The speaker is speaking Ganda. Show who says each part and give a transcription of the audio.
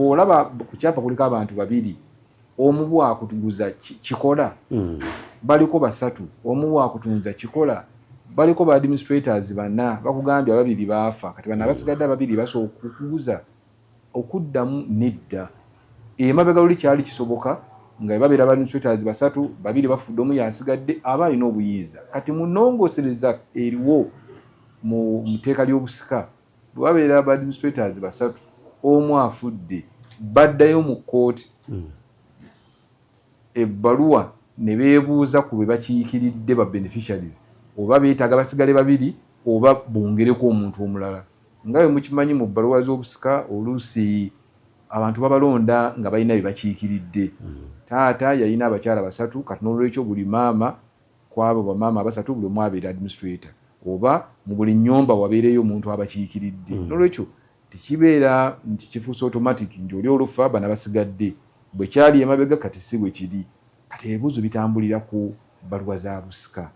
Speaker 1: Bw'olaba ku kyapa kuliko abantu babiri, omu bwakutuguza kikola baliko basatu, omu bwakutunza kikola baliko ba administrators bana, bakugambye ababiri baafa kati bana basigadde ababiri basooka okukuguza okuddamu nedda. Emabega luli kyali kisoboka nga babeera ba administrators basatu, babiri bafudde omu yasigadde aba alina obuyinza. Kati munongosereza eriwo mu tteeka ly'obusika bwe babeera ba administrators basatu omu afudde baddayo mu kkooti ebbaluwa ne beebuuza ku be bakiikiridde ba beneficiaries oba beetaaga basigale babiri oba bongereko omuntu omulala. Nga bwe mukimanyi mu bbaluwa z'obusika oluusi abantu babalonda nga balina bye bakiikiridde. Taata yalina abakyala basatu kati n'olwekyo buli maama kwabo bamaama abasatu buli omu abeera administrator oba mu buli nnyumba wabeereyo omuntu abakiikiridde. N'olwekyo tekibeera nti kifuuse automatic nti oli olufa bana basigadde. Bwe kyali emabega kati si bwe kiri. Kati ebibuuzo bitambulira ku bbaluwa za busika.